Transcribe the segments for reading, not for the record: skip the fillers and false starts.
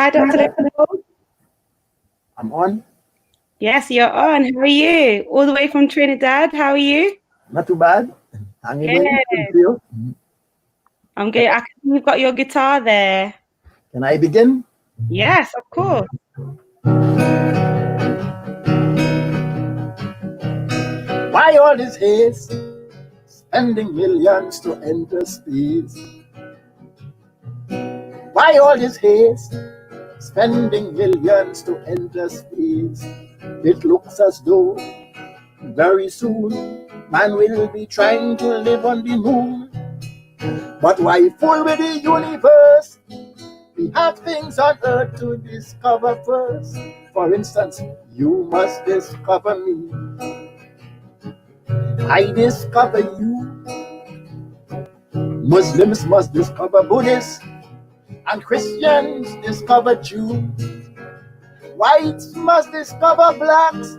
Hi, Dr. Liverpool. I'm on. Yes, you're on. How are you? All the way from Trinidad. How are you? Not too bad. Hanging in. Good for you. I'm good. I can, you've got your guitar there. Can I begin? Yes, of course. Why all this haste? Spending millions to enter space. Why all this haste? Spending millions to enter space. It looks as though very soon man will be trying to live on the moon. But why fool with the universe? We have things on earth to discover first. For instance, you must discover me. I discover you. Muslims must discover Buddhists, and Christians discover Jews. Whites must discover blacks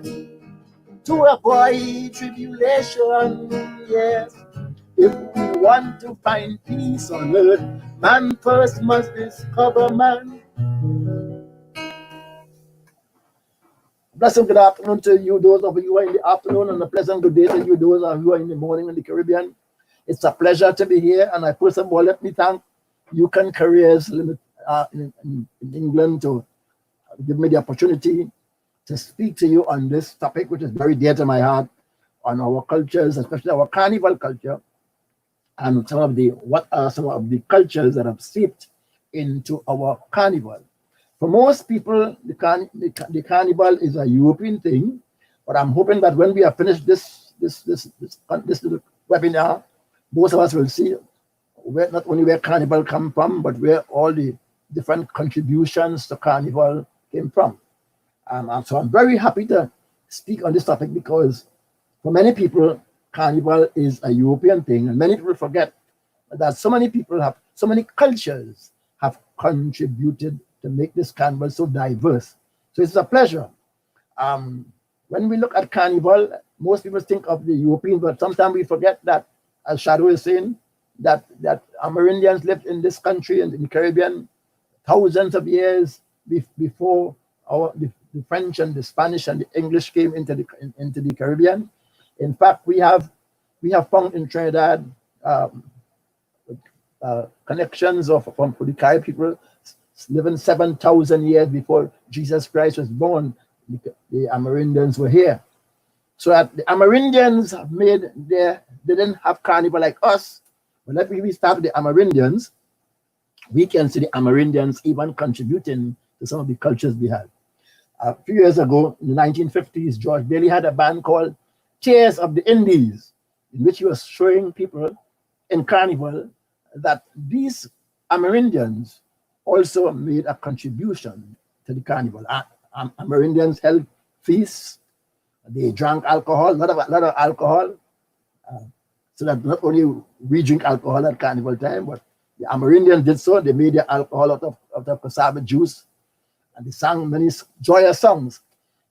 to avoid tribulation. Yes, if we want to find peace on earth, man first must discover man. Blessed good afternoon to you, those of you who are in the afternoon, and a pleasant good day to you, those of you who are in the morning in the Caribbean. It's a pleasure to be here, and I first of all let me thank UKON Careers in England to give me the opportunity to speak to you on this topic, which is very dear to my heart, on our cultures, especially our carnival culture, and what are some of the cultures that have seeped into our carnival. For most people, the carnival is a European thing, but I'm hoping that when we have finished this little webinar, most of us will see not only where carnival come from, but where all the different contributions to carnival came from. So I'm very happy to speak on this topic because for many people, carnival is a European thing, and many people forget that so many cultures have contributed to make this carnival so diverse. So it's a pleasure. When we look at carnival, most people think of the European, but sometimes we forget that, as Shadow is saying, that Amerindians lived in this country and in the Caribbean thousands of years before the French and the Spanish and the English came into the Caribbean. In fact, we have found in Trinidad connections from the Caribbean people living 7,000 years before Jesus Christ was born. The Amerindians were here. So that the Amerindians they didn't have carnival like us. But let me start with the Amerindians. We can see the Amerindians even contributing to some of the cultures we had. A few years ago, in the 1950s, George Bailey had a band called Tears of the Indies, in which he was showing people in carnival that these Amerindians also made a contribution to the carnival. Amerindians held feasts. They drank alcohol, a lot of alcohol. So that not only we drink alcohol at carnival time, but the Amerindians did so. They made their alcohol out of cassava juice, and they sang many joyous songs.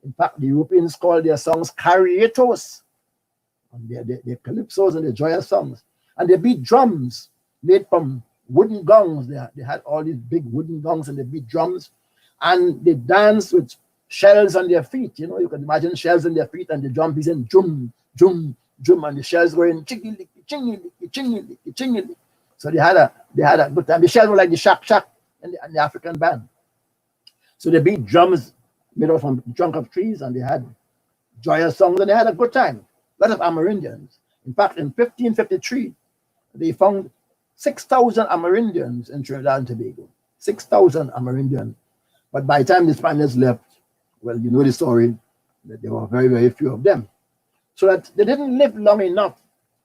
In fact, the Europeans called their songs carietos, and their calypsos and their joyous songs. And they beat drums made from wooden gongs. They had all these big wooden gongs, and they beat drums, and they danced with shells on their feet. You know, you can imagine shells on their feet, and the drum beats in drum, drum, drum, and the shells going chingly, chingly, chingly, chingly. So they had a good time. The shells were like the shak shak and the African band. So they beat drums made out from the trunk of trees, and they had joyous songs, and they had a good time. A lot of Amerindians. In fact, in 1553, they found 6,000 Amerindians in Trinidad and Tobago. 6,000 Amerindians. But by the time the Spaniards left, well, you know the story, that there were very, very few of them. So that they didn't live long enough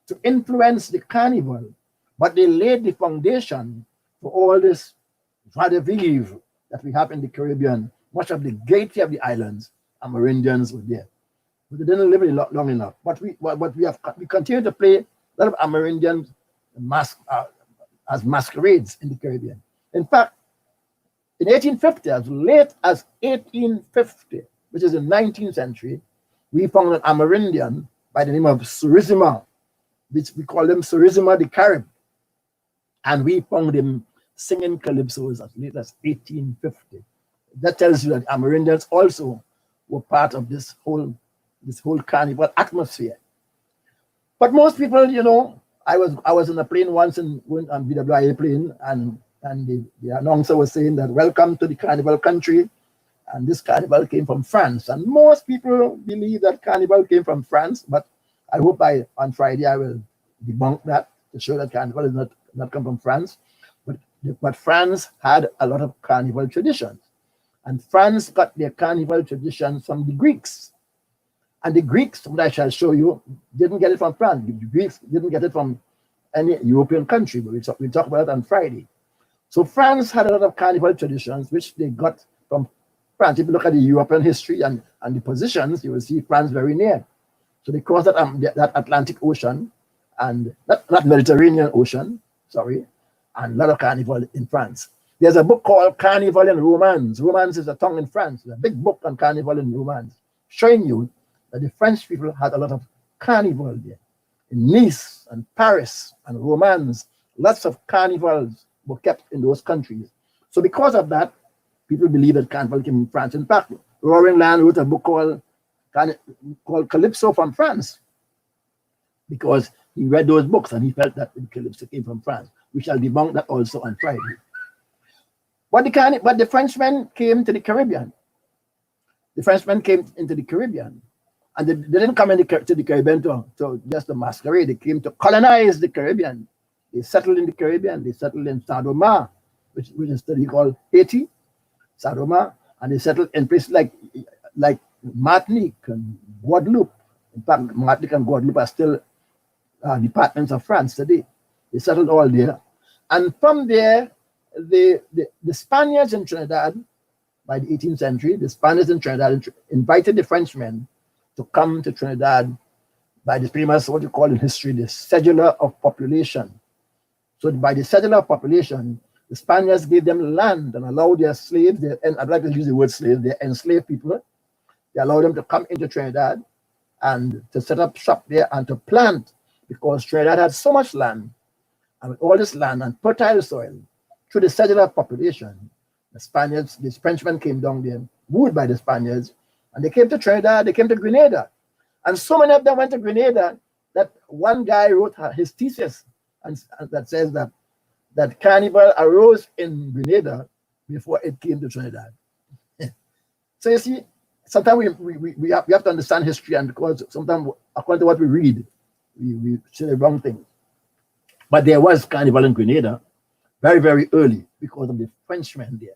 to influence the carnival, but they laid the foundation for all this joie de vivre that we have in the Caribbean. Much of the gaiety of the islands, Amerindians were there. But they didn't live long enough. But we continue to play a lot of Amerindians as masquerades in the Caribbean. In fact, in 1850, as late as 1850, which is the 19th century, we found an Amerindian by the name of Surisima, which we call him Surisima the Carib. And we found him singing calypsos as late as 1850. That tells you that Amerindians also were part of this whole carnival atmosphere. But most people, you know, I was in a plane once on BWI plane, and the announcer was saying that welcome to the carnival country, and this carnival came from France. And most people believe that carnival came from France, but I hope on Friday I will debunk that to show that carnival is not come from France. But France had a lot of carnival traditions. And France got their carnival traditions from the Greeks. And the Greeks, what I shall show you, didn't get it from France. The Greeks didn't get it from any European country, but we'll talk about it on Friday. So France had a lot of carnival traditions, which they got from France. If you look at the European history and the positions, you will see France very near. So they crossed that Atlantic Ocean, and that Mediterranean Ocean, sorry, and a lot of carnival in France. There's a book called Carnival and Romance. Romance is a tongue in France. It's a big book on carnival and romance, showing you that the French people had a lot of carnival there. In Nice and Paris and Romance, lots of carnivals were kept in those countries. So because of that, people believe that carnival came from France. In fact, Roaring Land wrote a book called Calypso from France, because he read those books and he felt that Calypso came from France. We shall debunk that also on Friday. But the Frenchmen came to the Caribbean. The Frenchmen came into the Caribbean, and they didn't come to the Caribbean to just to masquerade. They came to colonize the Caribbean. They settled in the Caribbean. They settled in Saint-Domingue, which is today called Haiti, Saint-Domingue, and they settled in places like Martinique and Guadeloupe. In fact, Martinique and Guadeloupe are still departments of France today. They settled all there. And from there, the Spaniards in Trinidad, by the 18th century, the Spaniards in Trinidad invited the Frenchmen to come to Trinidad by the famous, what you call in history, the cedula of population. So by the cedula of population, the Spaniards gave them land and allowed their slaves, and I'd like to use the word slaves, they enslaved people. They allowed them to come into Trinidad and to set up shop there and to plant, because Trinidad had so much land, and with all this land and fertile soil, through the settler population, the Frenchmen came down there, wooed by the Spaniards, and they came to Trinidad, they came to Grenada. And so many of them went to Grenada that one guy wrote his thesis and that says that carnival arose in Grenada before it came to Trinidad. So you see, sometimes we have to understand history, and because sometimes according to what we read, we say the wrong thing. But there was carnival in Grenada very, very early because of the Frenchmen there.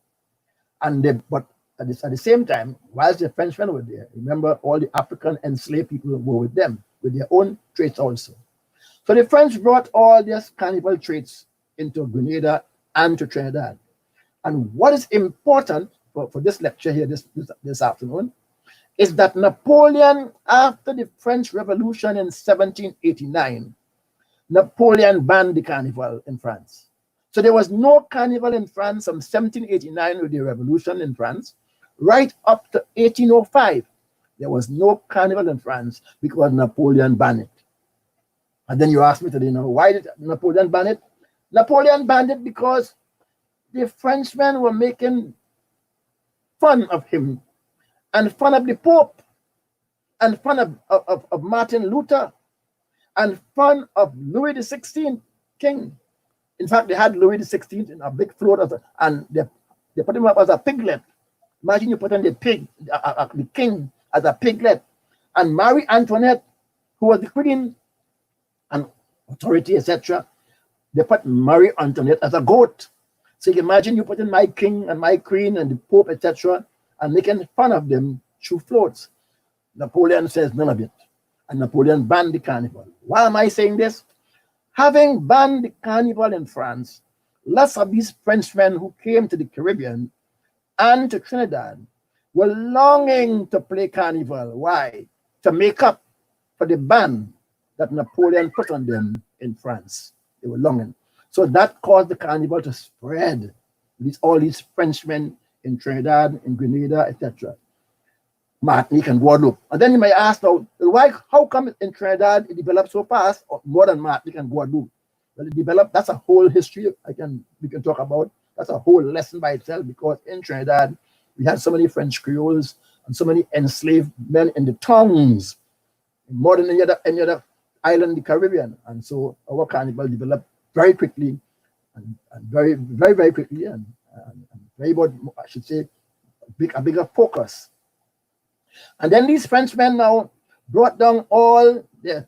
But at the same time, whilst the Frenchmen were there, remember all the African enslaved people were with them, with their own traits also. So the French brought all these carnival traits into Grenada and to Trinidad. And what is important for this lecture here this afternoon is that Napoleon, after the French Revolution in 1789, Napoleon banned the carnival in France. So there was no carnival in France from 1789 with the revolution in France, right up to 1805. There was no carnival in France because Napoleon banned it. And then you ask me today, why did Napoleon ban it? Napoleon banned it because the Frenchmen were making fun of him, and fun of the Pope, and fun of Martin Luther, and fun of Louis XVI, king. In fact, they had Louis XVI in a big float, and they put him up as a piglet. Imagine you put on the king as a piglet. And Marie Antoinette, who was the queen and authority, etc., they put Marie Antoinette as a goat. So you can imagine you put in my king and my queen and the Pope, etc., and making fun of them through floats. Napoleon says none of it. And Napoleon banned the carnival. Why am I saying this? Having banned the carnival in France, lots of these Frenchmen who came to the Caribbean and to Trinidad were longing to play carnival. Why? To make up for the ban that Napoleon put on them in France. They were longing. So that caused the carnival to spread. All these Frenchmen in Trinidad, in Grenada, etc. Martinique and Guadeloupe. And then you may ask now, how come in Trinidad it developed so fast, or more than Martinique and Guadeloupe? Well, it developed, that's a whole history we can talk about. That's a whole lesson by itself, because in Trinidad, We had so many French Creoles and so many enslaved men in the towns, more than any other island in the Caribbean. And so our carnival developed very quickly and very quickly and very much, I should say, a bigger focus. And then these Frenchmen now brought down all their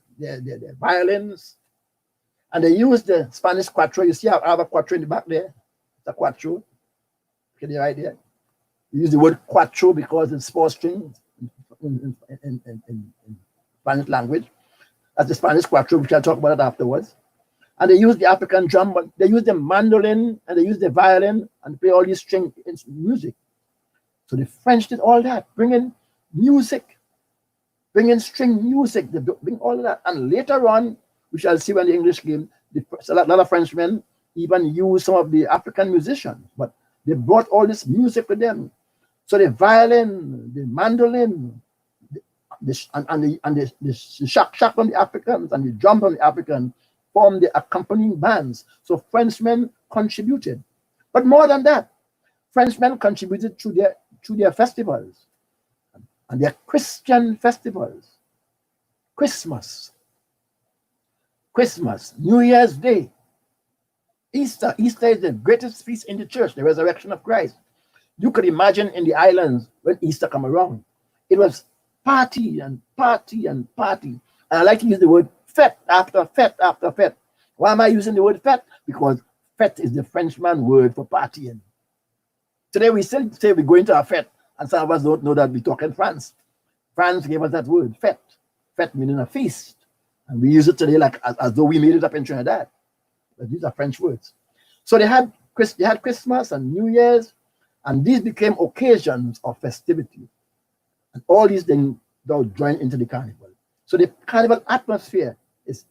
violins, and they used the Spanish cuatro. You see, I have a cuatro in the back there. It's a cuatro. Okay, right there. You use the word cuatro because it's 4 strings in Spanish language. That's the Spanish cuatro, which I'll talk about it afterwards. And they use the African drum, but they use the mandolin and they use the violin and play all these string music. So the French did all that, bringing music, bringing string music, they bring all of that. And later on, we shall see when the English came, a lot of Frenchmen even used some of the African musicians, but they brought all this music with them. So the violin, the mandolin, the shak from the Africans and the drum from the Africans formed the accompanying bands. So Frenchmen contributed. But more than that, Frenchmen contributed to their festivals and their Christian festivals. Christmas, New Year's Day, Easter. Easter is the greatest feast in the church, the resurrection of Christ. You could imagine in the islands when Easter come around, it was party and party and party. And I like to use the word fête after fête after fête. Why am I using the word fête? Because fête is the Frenchman word for partying. Today we still say we're going to a fête, and some of us don't know that we talk in France. France gave us that word, fête. Fête meaning a feast. And we use it today like as though we made it up in Trinidad. But these are French words. So they had Christmas and New Year's, and these became occasions of festivity. And all these things joined into the carnival. So the carnival atmosphere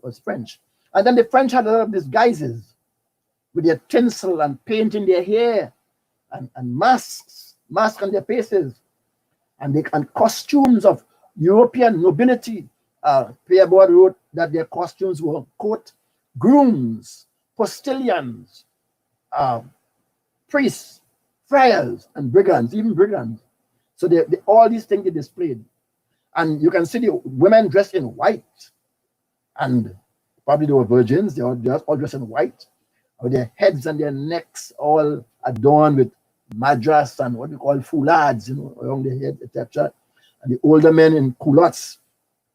was French. And then the French had a lot of disguises with their tinsel and paint in their hair and masks on their faces and costumes of European nobility. Pierre Board wrote that their costumes were, quote, grooms, postilions, priests, friars, and brigands, even brigands. So all these things they displayed. And you can see the women dressed in white. And probably they were virgins, they were all dressed in white, with their heads and their necks all adorned with madras and what we call foulards, around their head, etc. And the older men in culottes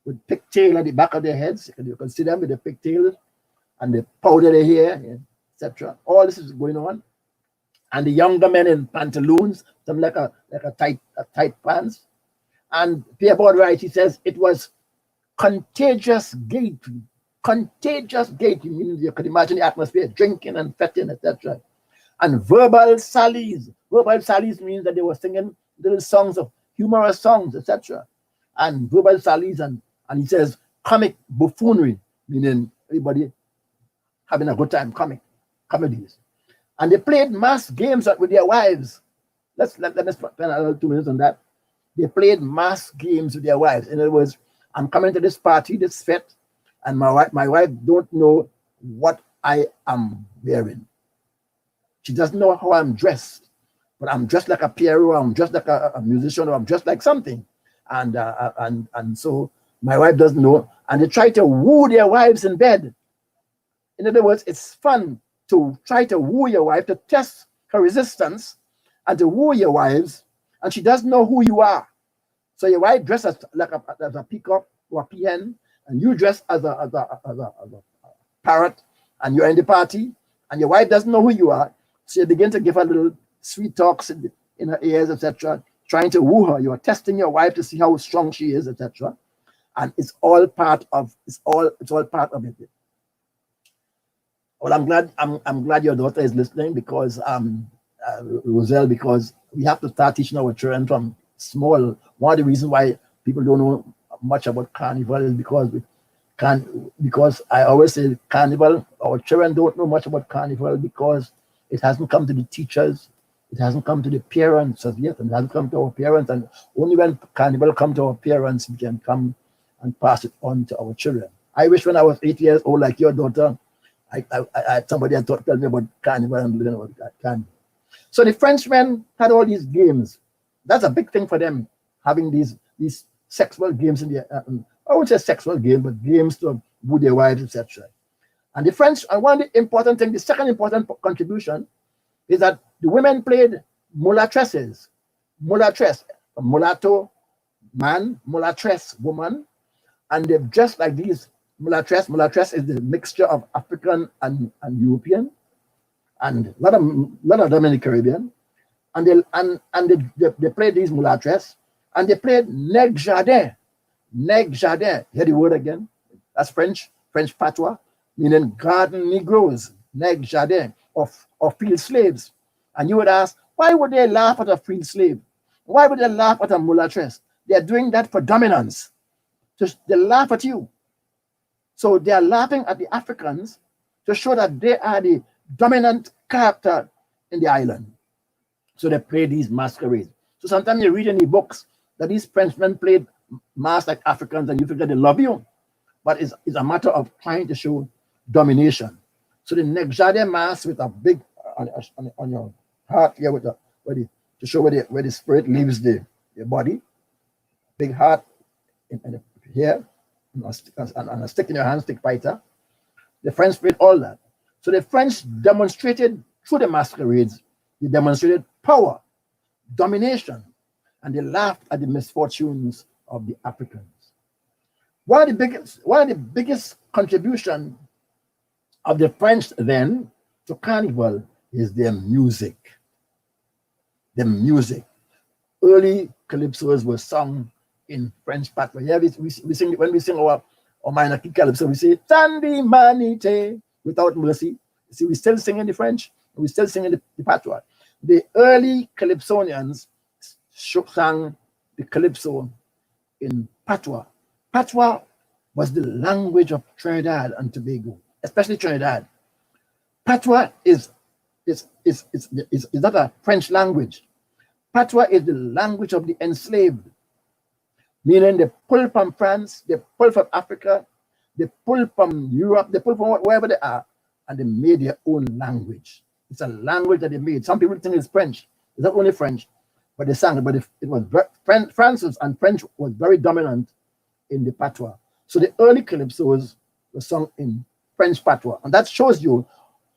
with pigtail at the back of their heads. You can see them with the pigtails and the powder their hair, etc. All this is going on. And the younger men in pantaloons, some like a tight pants. And Pierre Baudouin, he says it was contagious gaiety. Contagious gaiety, meaning you could imagine the atmosphere, drinking and fetting, etc. And verbal sallies. Verbal sallies means that they were singing little songs of humorous songs, etc. And verbal sallies, and he says comic buffoonery, meaning everybody having a good time, comedies. And they played mass games with their wives. Let me spend another 2 minutes on that. They played mass games with their wives. In other words, I'm coming to this party, this fete, and my wife don't know what I am wearing. She doesn't know how I'm dressed, but I'm dressed like a Pierrot, I'm dressed like a musician, or I'm dressed like something. And so my wife doesn't know, and they try to woo their wives in bed. In other words, it's fun to try to woo your wife, to test her resistance, and to woo your wives, and she doesn't know who you are. So your wife dresses like a peacock or a peahen, and you dress as a parrot, and you're in the party, and your wife doesn't know who you are. So you begin to give her little sweet talks in her ears, etc., trying to woo her. You are testing your wife to see how strong she is, etc. And it's all part of it. Well, I'm glad your daughter is listening, because Roselle, because we have to start teaching our children from small. One of the reasons why people don't know much about Carnival is because I always say Carnival, our children don't know much about Carnival because it hasn't come to the teachers, it hasn't come to the parents as yet, and it hasn't come to our parents. And only when Carnival come to our parents, we can come and pass it on to our children. I wish when I was 8 years old, like your daughter, I had somebody had tell me about Carnival and learn about that Carnival. So the Frenchmen had all these games, That's a big thing for them, having these sexual games in their, I would say sexual game, but games to woo their wives, etc. And the French, and one of the important thing, the second important contribution is that the women played mullatresses. Mullattress, a mulatto man, mullattress woman, and they've dressed like these mullattress. Mullattress is the mixture of African and European, and a lot of them in the Caribbean. And they played these mullattress, and they played neg jardin. Neg jardin, hear the word again? That's French patois, meaning garden Negroes, neg jardin, or field slaves. And you would ask, why would they laugh at a field slave? Why would they laugh at a mullattress? They're doing that for dominance. Just they laugh at you. So they are laughing at the Africans to show that they are the dominant character in the island. So they play these masquerades. So sometimes you read in the books that these Frenchmen played masks like Africans, and you think that they love you. But it's a matter of trying to show domination. So the neg jardin mask with a big on your heart here with to show where the spirit leaves the body. Big heart here, and a stick in your hand, stick fighter. The French played all that. So the French demonstrated through the masquerades, they demonstrated power, domination, and they laughed at the misfortunes of the Africans. One of the biggest contribution of the French then to Carnival is their music. The music. Early calypsos were sung in French patois. Yeah, we sing, when we sing our minor key calypso, we say "Tandy Manite" without mercy. See, we still sing in the French, we still sing in the patois. The early Calypsonians sang the calypso in patois. Patois was the language of Trinidad and Tobago, especially Trinidad. Patois is not a French language. Patois is the language of the enslaved, meaning they pull from France, they pull from Africa, they pull from Europe, they pull from wherever they are, and they made their own language. It's a language that they made. Some people think it's French. It's not only French, but they sang it. But it was Francis and French was very dominant in the patois. So the early calypsos were sung in French patois, and that shows you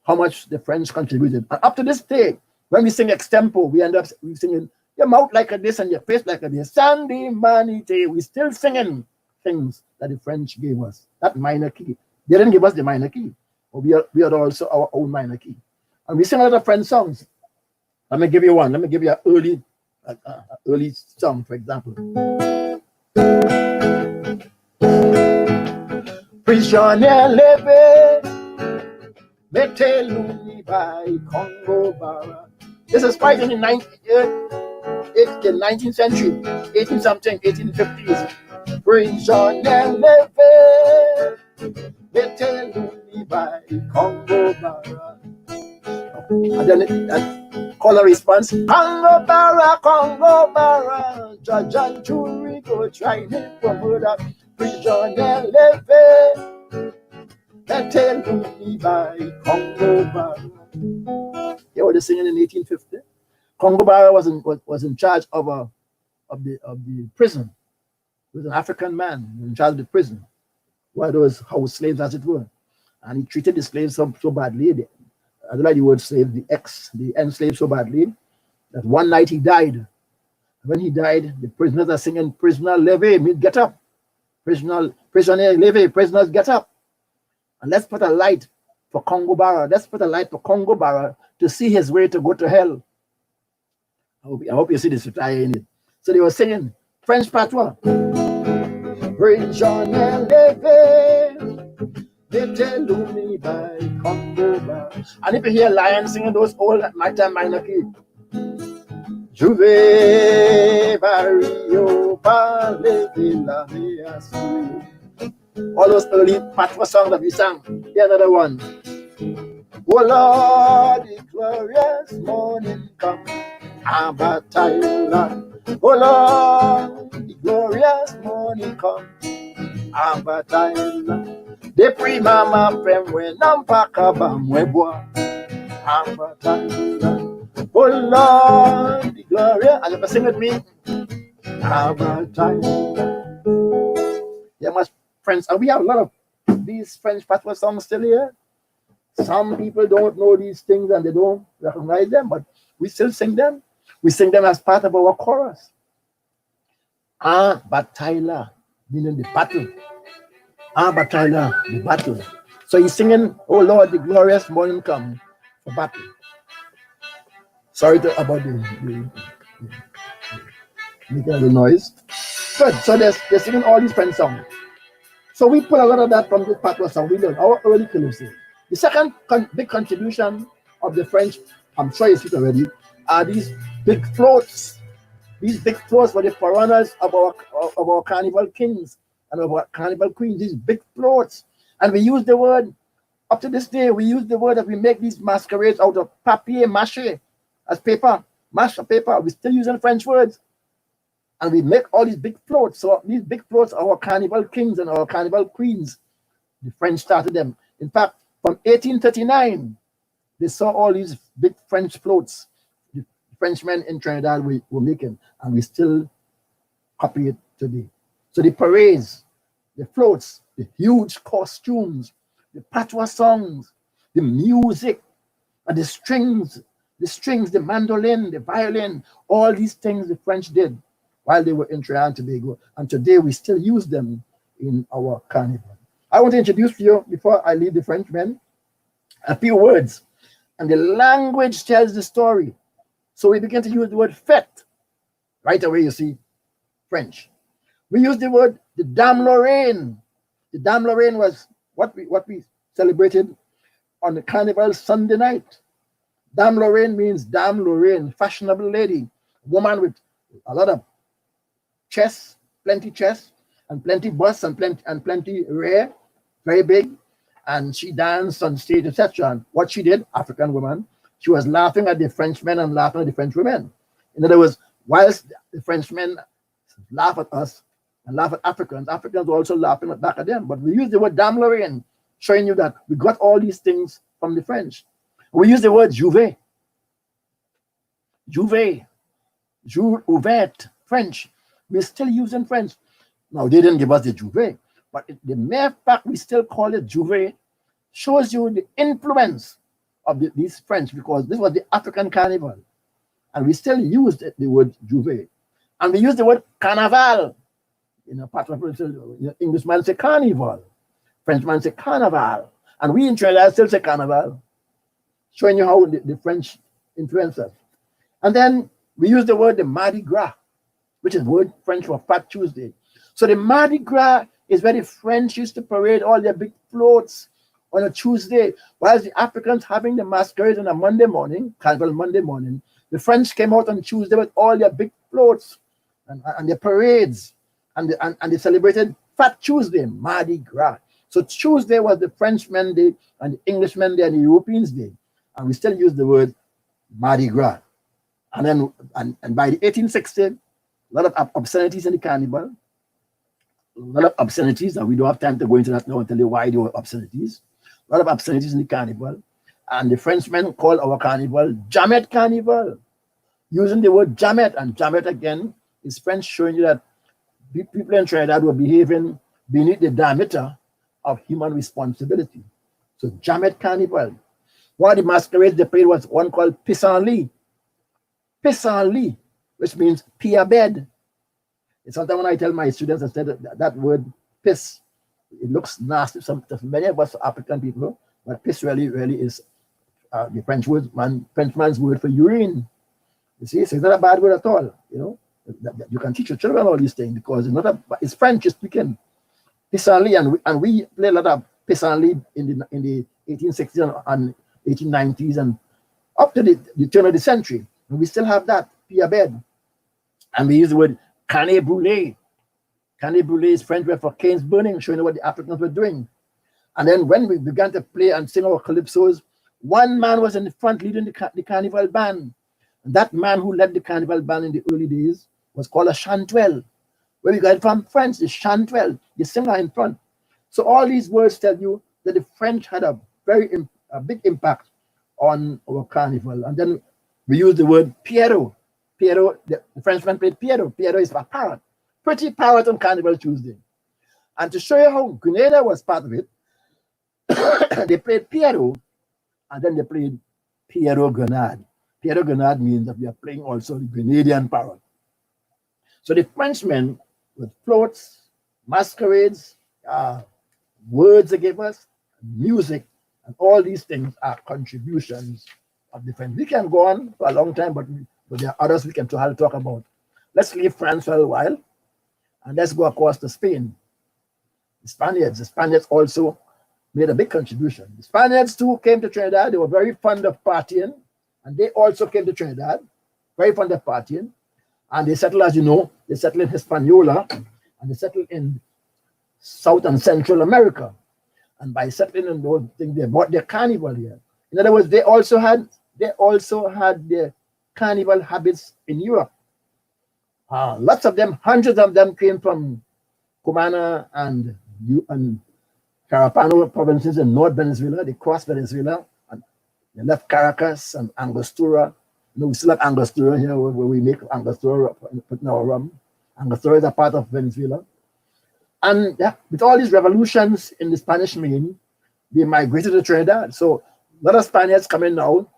how much the French contributed. And up to this day, when we sing extempo, we end up singing your mouth like a this and your face like a this. Sandy Manite. We still singing things that the French gave us. That minor key. They didn't give us the minor key. But we had also our own minor key. And we sing a lot of French songs. Let me give you one. Let me give you an early song, for example. Prisonnier leve, mettez-lui by Congo Barra. This is quite in the 19th century, 18-something, 1850s. Prisonnier leve, mettez-lui by Congo Barra. And then call a response. Congo Barra, Judge and jury go try it for murder. Prisonnier leve, mettez-lui by Congo Barra. They were singing in 1850. Congo Barra was in charge of the prison. He was an African man in charge of the prison, one of those house slaves, as it were. And he treated the slaves so badly. I don't like the word slave, the enslaved so badly that one night he died. When he died, the prisoners are singing, "Prisoner leve, get up. Prisoner leve, prisoners get up." And let's put a light for Congo Barra. Let's put a light for Congo Barra to see his way to go to hell. I hope you see this reply in it. So they were singing French patois. Prisoner leve, mettez-lui by Congo Barra. And if you hear lions singing those old nighttime minor key, Juve Barrio Pale de la Measu. All those early patois songs that we sang. Here's another one. Oh Lord, the glorious morning come, Abataila. Oh Lord, the glorious morning come, Abataila. De prima ma prem we nampaka ba mwebwa, Abataila. Oh Lord, the glory. And you can sing with me. Have a time. Yeah, my friends, and we have a lot of these French patois songs still here. Some people don't know these things and they don't recognize them, but we still sing them. We sing them as part of our chorus. Ah, Bataila, meaning the battle. Ah, Bataila, the battle. So he's singing, oh Lord, the glorious morning come for battle. Sorry about the making of the noise. Good. So they're singing all these French songs. So we put a lot of that from this patois song. We learned our early calypso. The second big contribution of the French, I'm sure you see it already, are these big floats. These big floats were the forerunners of our carnival kings and of our carnival queens, these big floats. And we use the word, up to this day, we use the word that we make these masquerades out of papier mâché, as paper, mashed paper. We're still using French words. And we make all these big floats. So these big floats are our carnival kings and our carnival queens. The French started them. In fact, from 1839, they saw all these big French floats the Frenchmen in Trinidad were making, and we still copy it today. So the parades, the floats, the huge costumes, the patois songs, the music, and the strings, the mandolin, the violin, all these things the French did while they were in Trinidad and Tobago, and today we still use them in our carnival. I want to introduce to you, before I leave the Frenchmen, a few words. And the language tells the story. So we begin to use the word fête. Right away, you see, French. We use the word the Dame Lorraine. The Dame Lorraine was what we celebrated on the Carnival Sunday night. Dame Lorraine means Dame Lorraine, fashionable lady, woman with a lot of chest, plenty chest, and plenty bust, and plenty rear, very big, and she danced on stage, etc. And what she did, African woman, she was laughing at the Frenchmen and laughing at the French women. In other words, whilst the Frenchmen laugh at us and laugh at Africans, Africans were also laughing back at them. But we use the word Dame Lorraine, showing you that we got all these things from the French. We use the word Juvet. Juvet, jour ouvert, French. We're still using French. Now, they didn't give us the Juvet, but the mere fact we still call it Juvet shows you the influence of these French, because this was the African carnival. And we still use the word Juvet. And we use the word Carnival. Part of Englishman say Carnival. Frenchman say Carnival. And we in Trinidad still say Carnival, showing you how the French influence us. And then we use the word the Mardi Gras, which is word French for Fat Tuesday. So the Mardi Gras is where the French used to parade all their big floats on a Tuesday, whilst the Africans having the masquerades on a Monday morning, Carnival Monday morning. The French came out on Tuesday with all their big floats and their parades, and they celebrated Fat Tuesday, Mardi Gras. So Tuesday was the Frenchman day, and the Englishman day, and the Europeans day. And we still use the word Mardi Gras. And then and by the 1860s, a lot of obscenities in the carnival, a lot of obscenities, and we don't have time to go into that now and tell you why there were obscenities. A lot of obscenities in the carnival. And the Frenchmen called our carnival Jamet Carnival, using the word Jamet. And Jamet, again, is French, showing you that people in Trinidad were behaving beneath the diameter of human responsibility. So Jamet Carnival. One of the masquerades they played was one called Pissenlit. Pissenlit, which means pee a bed. And sometimes when I tell my students, I said that word piss, it looks nasty to many of us African people, but piss really is the Frenchman's word for urine. You see, so it's not a bad word at all. You can teach your children all these things because it's French speaking. Pissenlit, and we play a lot of pissenlit in the 1860s and 1890s and up to the turn of the century. And we still have that, pee a bed. And we use the word canet brûlé. Canet brûlé is French word for canes burning, showing you what the Africans were doing. And then when we began to play and sing our calypsos, one man was in the front leading the carnival band. And that man who led the carnival band in the early days was called a chantuelle, where we got it from French, the chantuelle, the singer in front. So all these words tell you that the French had a big impact on our carnival. And then We use the word Piero. Piero, the Frenchman played Piero. Piero is a parrot. Pretty parrot on Carnival Tuesday. And to show you how Grenada was part of it, they played Piero, and then they played Piero Grenade. Piero Grenade means that we are playing also the Grenadian parrot. So the Frenchmen, with floats, masquerades, words they gave us, music, and all these things are contributions of the French. We can go on for a long time, but there are others we can talk about. Let's leave France for a while, and let's go across to Spain. The Spaniards also made a big contribution. The Spaniards too came to Trinidad. They were very fond of partying, and they also came to Trinidad, very fond of partying. And they settled, as you know, they settled in Hispaniola, and they settled in South and Central America. And by settling in those things, they brought their carnival here. In other words, they also had their carnival habits in Europe. Lots of them, hundreds of them came from Cumana and Carapano provinces in North Venezuela. They crossed Venezuela and they left Caracas and Angostura. You know, we still have Angostura here where we make Angostura put in our rum. Angostura is a part of Venezuela. And yeah, with all these revolutions in the Spanish Main, they migrated to Trinidad. So a lot of Spaniards coming now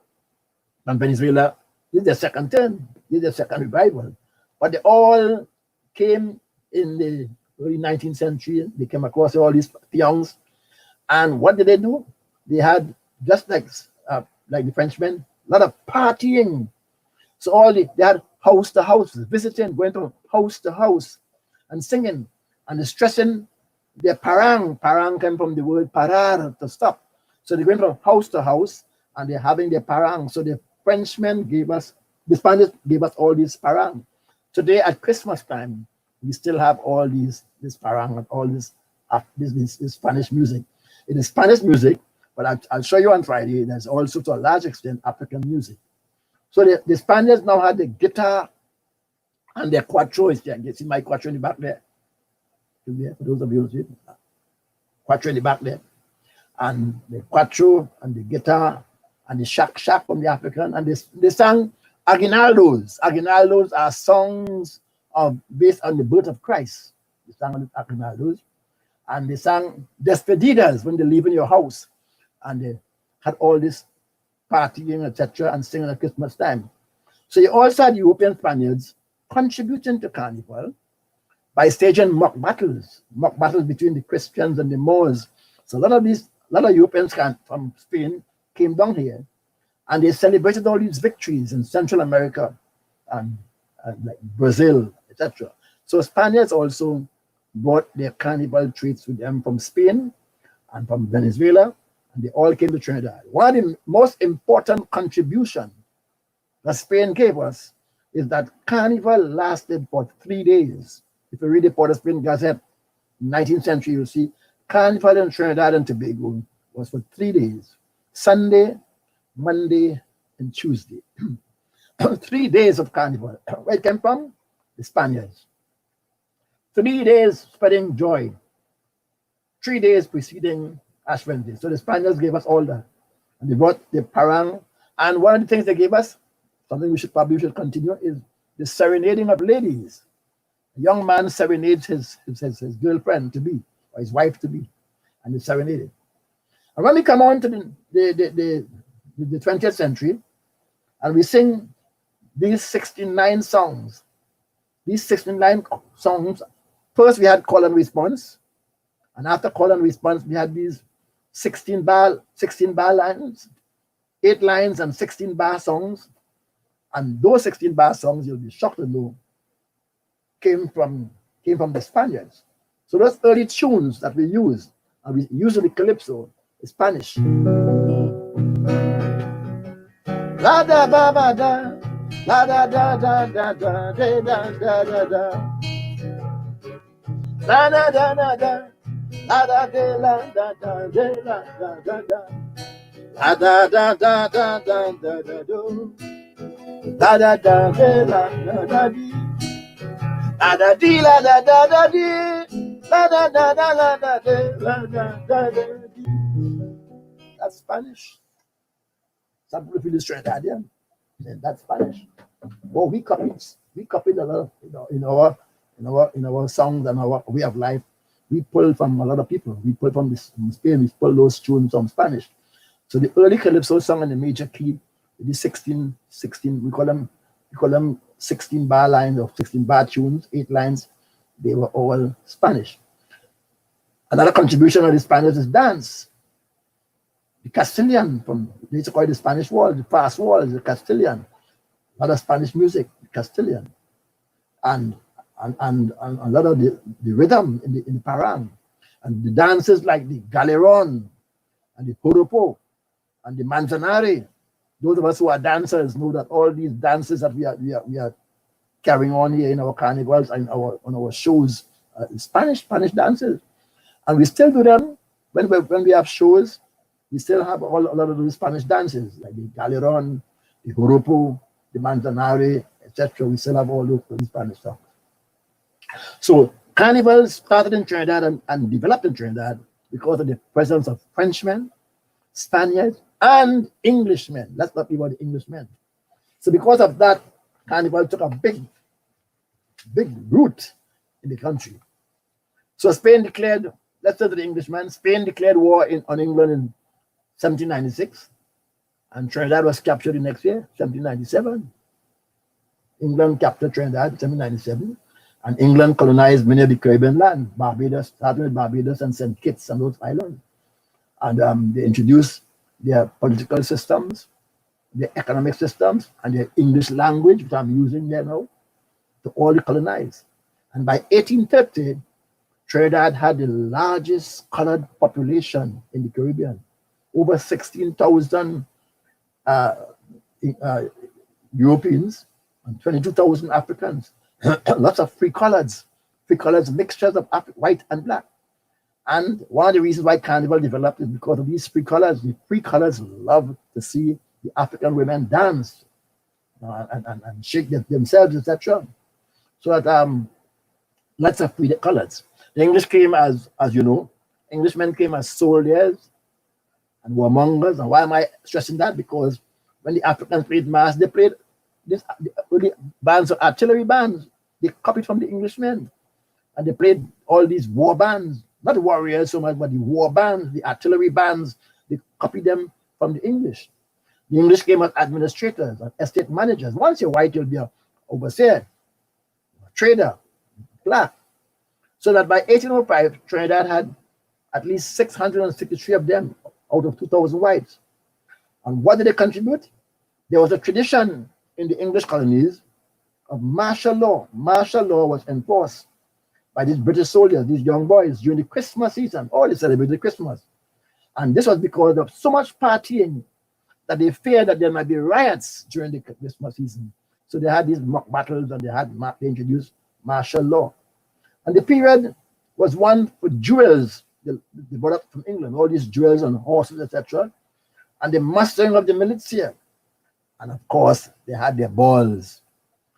from Venezuela. This is their second turn. This is their second revival. But they all came in the early 19th century. They came across all these peons. And what did they do? They had, just like the Frenchmen, a lot of partying. So they had house to house, visiting, going from house to house and singing and stressing their parang. Parang came from the word parar, to stop. So they went from house to house and they're having their parang. So the Frenchmen gave us, the Spaniards gave us all these parang. Today at Christmas time, we still have all this parang and all this Spanish music. It is Spanish music, but I'll show you on Friday, there's also to a large extent African music. So the Spaniards now had the guitar and their cuatro is there. You see my cuatro in the back there? For those of you who see it. Cuatro in the back there. And the cuatro and the guitar and the shak from the African. And they sang aguinaldos. Aguinaldos are songs based on the birth of Christ. They sang on the aguinaldos. And they sang despedidas when they leave in your house. And they had all this partying, etc., and singing at Christmas time. So you also had European Spaniards contributing to Carnival by staging mock battles between the Christians and the Moors. So a lot of Europeans from Spain came down here, and they celebrated all these victories in Central America and like Brazil, etc. So Spaniards also brought their carnival treats with them from Spain and from Venezuela, and they all came to Trinidad. One of the most important contributions that Spain gave us is that Carnival lasted for 3 days. If you read the Port of Spain Gazette, 19th century, you'll see Carnival in Trinidad and Tobago was for 3 days. Sunday, Monday, and Tuesday. 3 days of Carnival. Where it came from? The Spaniards. 3 days spreading joy. 3 days preceding Ash Wednesday. So the Spaniards gave us all that. And they brought the parang. And one of the things they gave us, something we should continue, is the serenading of ladies. A young man serenades his girlfriend to be, or his wife to be, and they serenaded. And when we come on to the 20th century, and we sing these 69 songs, first we had call and response, and after call and response, we had these 16 bar lines, 8 lines and 16 bar songs. And those 16 bar songs, you'll be shocked to know, came from the Spaniards. So those early tunes that we use, and we usually calypso, is Spanish. La da ba ba da, la da da da da da da da da da da, la da da da da, la da da la da da da la da da da, la da da da da da da da do. Da da da da da da dee, da da dee la da da da dee, la da da da la da da da dee. That's Spanish. Some people feel Trinidadian. And that's Spanish. Well, we copied a lot, in our songs and our way of life. We pulled from a lot of people. We pulled from from Spain. We pulled those tunes from Spanish. So the early calypso song in the major key, the 16, we call them 16 bar lines or 16 bar tunes, 8 lines. They were all Spanish. Another contribution of the Spanish is dance. The Castilian, they used to call it the Spanish wall, the fast wall is the Castilian. A lot of Spanish music, Castilian. And a lot of the rhythm in the parang. And the dances like the galeron and the poropo and the manzanare. Those of us who are dancers know that all these dances that we are carrying on here in our carnivals and on our shows, Spanish dances. And we still do them when we have shows. We still have a lot of those Spanish dances, like the galeron, the joropo, the manzanare, etc. We still have all those Spanish songs. So Carnival started in Trinidad and developed in Trinidad because of the presence of Frenchmen, Spaniards, and Englishmen. Let's not be about the Englishmen. So because of that, Carnival took a big root in the country. So Spain declared, let's say to the Englishmen, Spain declared war on England in 1796, and Trinidad was captured the next year, 1797. England captured Trinidad in 1797, and England colonized many of the Caribbean land, Barbados, starting with Barbados and St. Kitts and those islands. And they introduced their political systems, their economic systems, and their English language, which I'm using there now, to all the colonized. And by 1830, Trinidad had the largest colored population in the Caribbean. Over 16,000 Europeans and 22,000 Africans. Lots of free colors, mixtures of white and black. And one of the reasons why Carnival developed is because of these free colors. The free colors love to see the African women dance and shake themselves, etc. So that lots of free colors. The English came as you know, Englishmen came as soldiers and warmongers. And why am I stressing that? Because when the Africans played mass, they played the bands of artillery bands. They copied from the Englishmen. And they played all these war bands. Not the warriors so much, but the war bands, the artillery bands. They copied them from the English. The English came as administrators and estate managers. Once you're white, you'll be an overseer, a trader, black. So that by 1805, Trinidad had at least 663 of them out of 2,000 whites. And what did they contribute? There was a tradition in the English colonies of martial law. Martial law was enforced by these British soldiers, these young boys, during the Christmas season. All they celebrated Christmas. And this was because of so much partying that they feared that there might be riots during the Christmas season. So they had these mock battles and they introduced martial law. And the period was one for jewels. They brought up from England, all these jewels and horses, etc. And the mustering of the militia. And of course, they had their balls.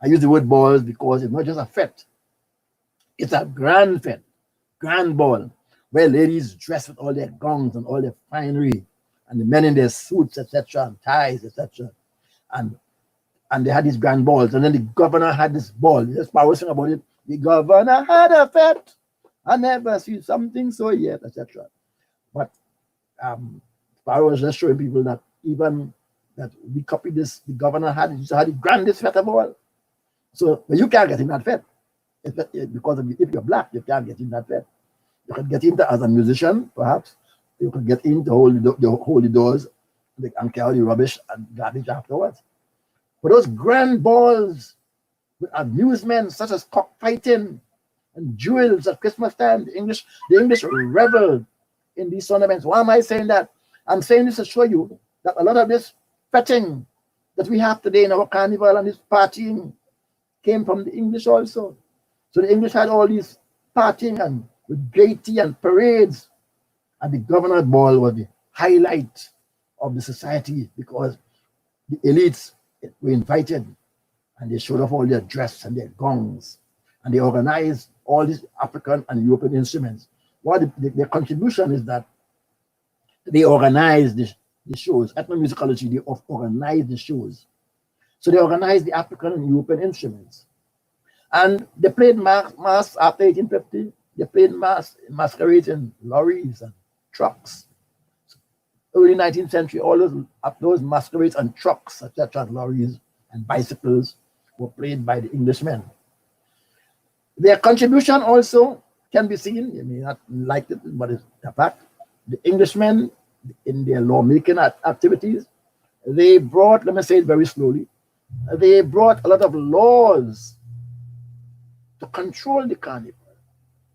I use the word balls because it's not just a fete. It's a grand fete, grand ball, where ladies dress with all their gowns and all their finery, and the men in their suits, etc., and ties, etc. And they had these grand balls. And then the governor had this ball. There's power thing about it. The governor had a fete. I never see something so yet, etc. But Sparrow was just showing people that even that we copied this, the governor had the grandest fete of all. So but you can't get in that fete. Because if you're black, you can't get in that fete. You can get in as a musician, perhaps. You can get in to hold the holy doors and carry the rubbish and garbage afterwards. But those grand balls with amusement such as cockfighting and jewels at Christmas time, the English reveled in these tournaments. Why am I saying that? I'm saying this to show you that a lot of this fetting that we have today in our carnival and this partying came from the English also. So the English had all these partying and with gaiety and parades, and the governor's ball was the highlight of the society because the elites were invited and they showed off all their dress and their gongs, and they organized all these African and European instruments. What their contribution is that they organized the shows. Ethnomusicology, they organized the shows. So they organized the African and European instruments. And they played mass after 1850. They played masquerades in lorries and trucks. Early 19th century, all those masquerades and trucks, such as lorries and bicycles, were played by the Englishmen. Their contribution also can be seen, you may not like it, but it's a fact. The Englishmen, in their lawmaking activities, they brought, let me say it very slowly, they brought a lot of laws to control the carnival.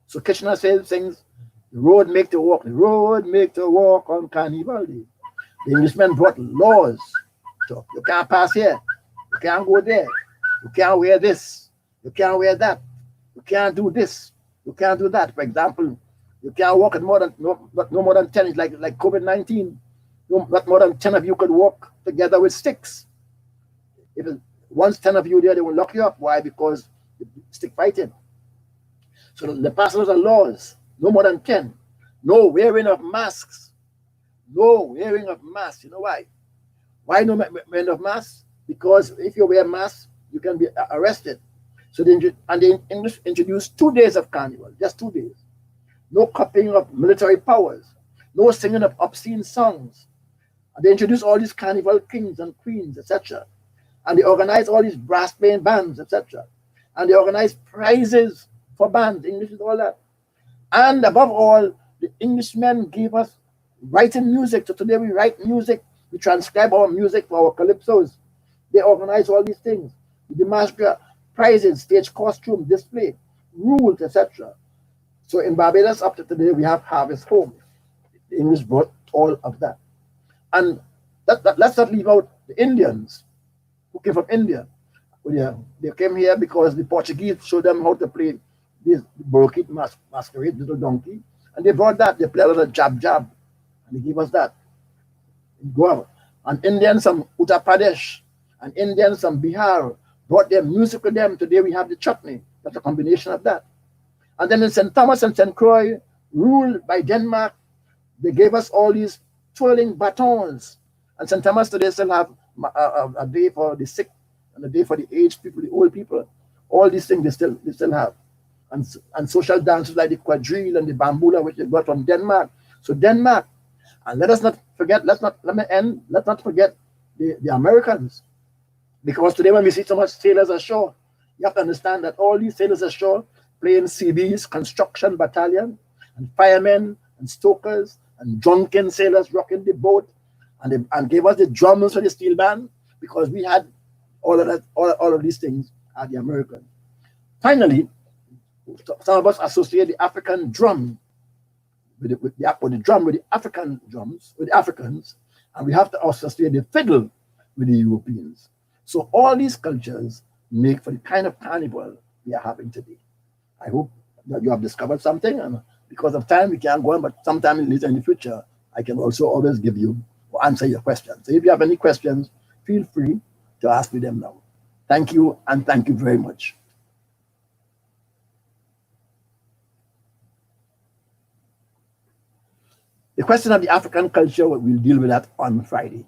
So Kitchener says things, the road make to walk on Carnival Day. The Englishmen brought laws. So you can't pass here, you can't go there, you can't wear this, you can't wear that, you can't do this, you can't do that. For example, you can't walk at not more than 10. It's like COVID-19. Not more than 10 of you could walk together with sticks. If once 10 of you there, they will lock you up. Why? Because stick fighting. So the passage of laws, no more than 10. No wearing of masks. No wearing of masks. You know why? Why no wearing of masks? Because if you wear masks, you can be arrested. So the English introduced 2 days of carnival, just 2 days. No copying of military powers, no singing of obscene songs. And they introduced all these carnival kings and queens, etc. And they organized all these brass playing bands, etc. And they organized prizes for bands, English and all that. And above all, the Englishmen gave us writing music. So today we write music, we transcribe our music for our calypsos. They organize all these things. The master prizes, stage costume, display, rules, etc. So in Barbados, up to today, we have Harvest Home. The English brought all of that. And let's not leave out the Indians who came from India. They came here because the Portuguese showed them how to play this Burkit masquerade, little donkey. And they brought that. They played a little jab. And they gave us that. Go and Indians from Uttar Pradesh and Indians from Bihar brought their music with them. Today we have the chutney. That's a combination of that. And then in St. Thomas and St. Croix, ruled by Denmark, they gave us all these twirling batons. And St. Thomas today still have a day for the sick and a day for the aged people, the old people. All these things they still have. And social dances like the quadrille and the bambula, which they got from Denmark. So Denmark, and let's not forget the Americans. Because today when we see so much sailors ashore, you have to understand that all these sailors ashore playing CBs, construction battalion, and firemen, and stokers, and drunken sailors rocking the boat, and gave us the drums for the steel band, because we had all of that, all of these things are the Americans. Finally, some of us associate the African drum with the African drums, with the Africans, and we have to associate the fiddle with the Europeans. So all these cultures make for the kind of carnival we are having today. I hope that you have discovered something, and because of time we can't go on, but sometime later in the future, I can also always give you or answer your questions. So if you have any questions, feel free to ask me them now. Thank you, and thank you very much. The question of the African culture, we'll deal with that on Friday.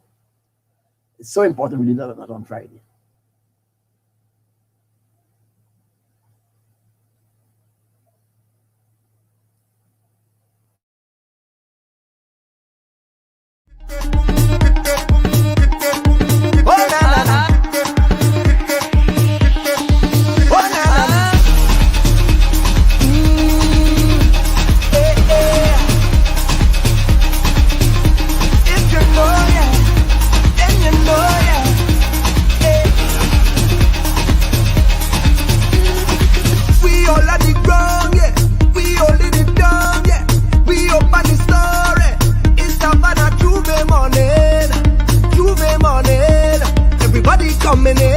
It's so important we deal with that on Friday. Coming in.